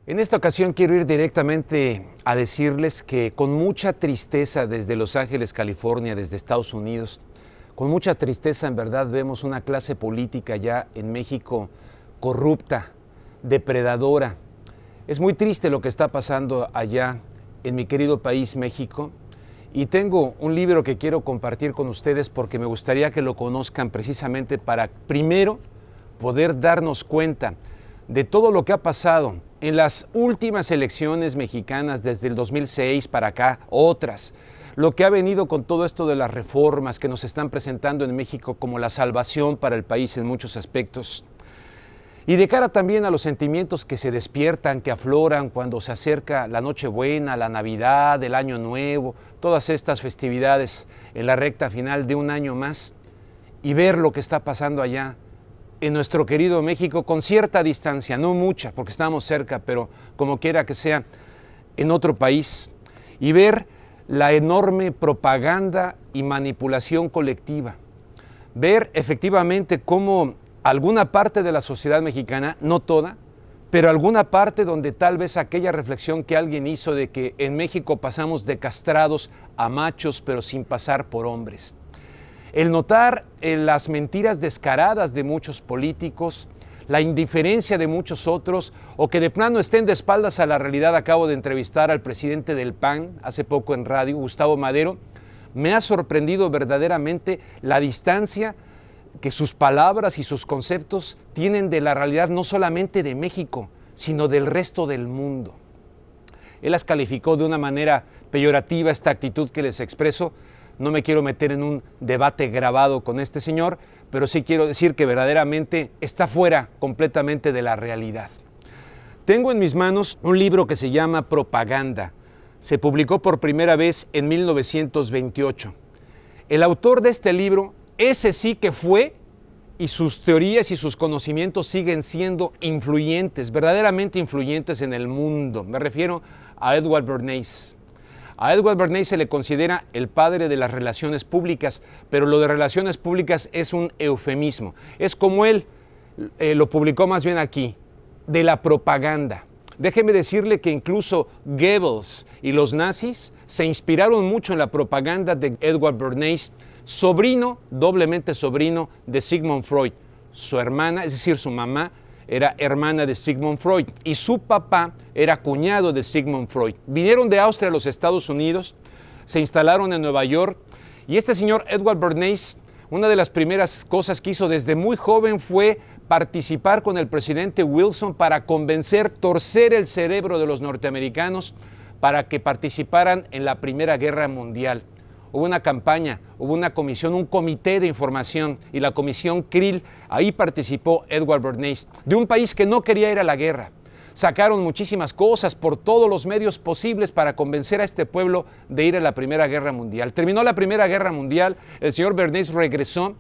En esta ocasión quiero ir directamente a decirles que con mucha tristeza desde Los Ángeles, California, desde Estados Unidos, con mucha tristeza en verdad vemos una clase política ya en México corrupta, depredadora. Es muy triste lo que está pasando allá en mi querido país México y tengo un libro que quiero compartir con ustedes porque me gustaría que lo conozcan precisamente para primero poder darnos cuenta de todo lo que ha pasado en las últimas elecciones mexicanas desde el 2006 para acá, otras, lo que ha venido con todo esto de las reformas que nos están presentando en México como la salvación para el país en muchos aspectos. Y de cara también a los sentimientos que se despiertan, que afloran cuando se acerca la Nochebuena, la Navidad, el Año Nuevo, todas estas festividades en la recta final de un año más, y ver lo que está pasando allá en nuestro querido México con cierta distancia, no mucha, porque estamos cerca, pero como quiera que sea, en otro país, y ver la enorme propaganda y manipulación colectiva, ver efectivamente cómo alguna parte de la sociedad mexicana, no toda, pero alguna parte donde tal vez aquella reflexión que alguien hizo de que en México pasamos de castrados a machos, pero sin pasar por hombres. El notar las mentiras descaradas de muchos políticos, la indiferencia de muchos otros, o que de plano estén de espaldas a la realidad. Acabo de entrevistar al presidente del PAN hace poco en radio, Gustavo Madero. Me ha sorprendido verdaderamente la distancia que sus palabras y sus conceptos tienen de la realidad no solamente de México, sino del resto del mundo. Él las calificó de una manera peyorativa esta actitud que les expreso. No me quiero meter en un debate grabado con este señor, pero sí quiero decir que verdaderamente está fuera completamente de la realidad. Tengo en mis manos un libro que se llama Propaganda. Se publicó por primera vez en 1928. El autor de este libro, ese sí que fue, y sus teorías y sus conocimientos siguen siendo influyentes, verdaderamente influyentes en el mundo. Me refiero a Edward Bernays. A Edward Bernays se le considera el padre de las relaciones públicas, pero lo de relaciones públicas es un eufemismo. Es como él lo publicó más bien aquí, de la propaganda. Déjeme decirle que incluso Goebbels y los nazis se inspiraron mucho en la propaganda de Edward Bernays, sobrino, doblemente sobrino de Sigmund Freud. Su hermana, es decir, su mamá, era hermana de Sigmund Freud y su papá era cuñado de Sigmund Freud. Vinieron de Austria a los Estados Unidos, se instalaron en Nueva York y este señor Edward Bernays, una de las primeras cosas que hizo desde muy joven fue participar con el presidente Wilson para convencer, torcer el cerebro de los norteamericanos para que participaran en la Primera Guerra Mundial. Hubo una campaña, hubo una comisión, un comité de información y la comisión Krill, ahí participó Edward Bernays, de un país que no quería ir a la guerra. Sacaron muchísimas cosas por todos los medios posibles para convencer a este pueblo de ir a la Primera Guerra Mundial. Terminó la Primera Guerra Mundial, el señor Bernays regresó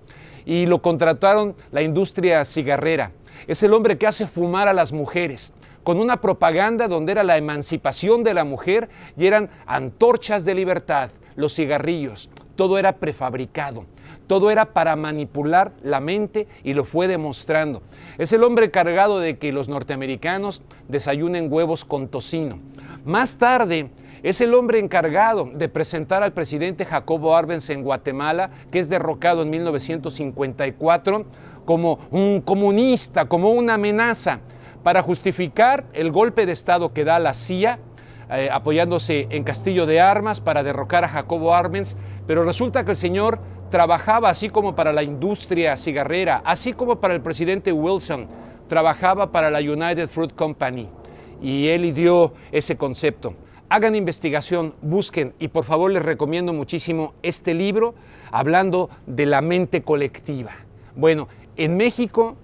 y lo contrataron la industria cigarrera. Es el hombre que hace fumar a las mujeres, con una propaganda donde era la emancipación de la mujer y eran antorchas de libertad. Los cigarrillos, todo era prefabricado, todo era para manipular la mente y lo fue demostrando. Es el hombre encargado de que los norteamericanos desayunen huevos con tocino. Más tarde, es el hombre encargado de presentar al presidente Jacobo Arbenz en Guatemala, que es derrocado en 1954, como un comunista, como una amenaza, para justificar el golpe de Estado que da la CIA, apoyándose en Castillo de Armas para derrocar a Jacobo Arbenz, pero resulta que el señor trabajaba así como para la industria cigarrera, así como para el presidente Wilson, trabajaba para la United Fruit Company y él dio ese concepto. Hagan investigación, busquen y por favor les recomiendo muchísimo este libro hablando de la mente colectiva. Bueno, en México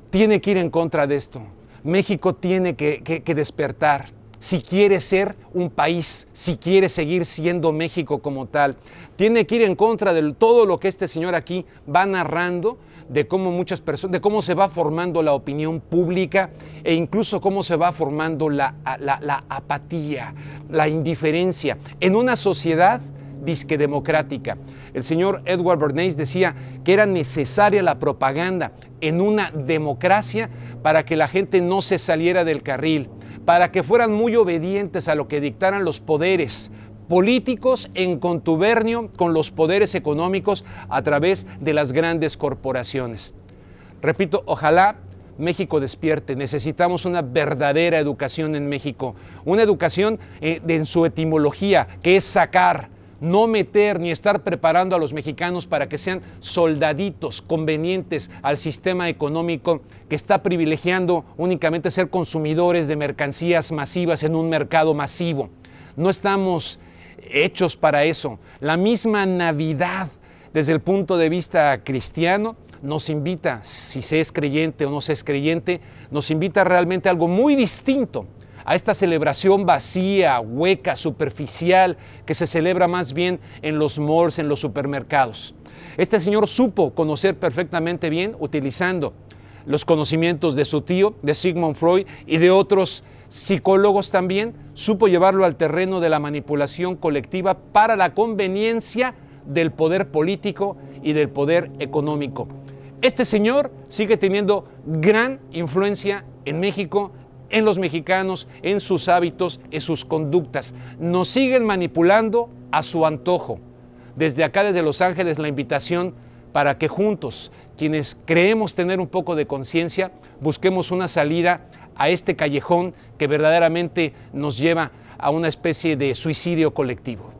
tiene que ir en contra de esto. México tiene que despertar. Si quiere ser un país, si quiere seguir siendo México como tal, tiene que ir en contra de todo lo que este señor aquí va narrando, de cómo muchas personas, de cómo se va formando la opinión pública e incluso cómo se va formando la apatía, la indiferencia en una sociedad disque democrática. El señor Edward Bernays decía que era necesaria la propaganda en una democracia para que la gente no se saliera del carril, para que fueran muy obedientes a lo que dictaran los poderes políticos en contubernio con los poderes económicos a través de las grandes corporaciones. Repito, ojalá México despierte. Necesitamos una verdadera educación en México, una educación en su etimología, que es sacar, no meter ni estar preparando a los mexicanos para que sean soldaditos convenientes al sistema económico que está privilegiando únicamente ser consumidores de mercancías masivas en un mercado masivo. No estamos hechos para eso. La misma Navidad, desde el punto de vista cristiano, nos invita, si se es creyente o no se es creyente, nos invita realmente a algo muy distinto a esta celebración vacía, hueca, superficial, que se celebra más bien en los malls, en los supermercados. Este señor supo conocer perfectamente bien, utilizando los conocimientos de su tío, de Sigmund Freud, y de otros psicólogos también, supo llevarlo al terreno de la manipulación colectiva para la conveniencia del poder político y del poder económico. Este señor sigue teniendo gran influencia en México, en los mexicanos, en sus hábitos, en sus conductas. Nos siguen manipulando a su antojo. Desde acá, desde Los Ángeles, la invitación para que juntos, quienes creemos tener un poco de conciencia, busquemos una salida a este callejón que verdaderamente nos lleva a una especie de suicidio colectivo.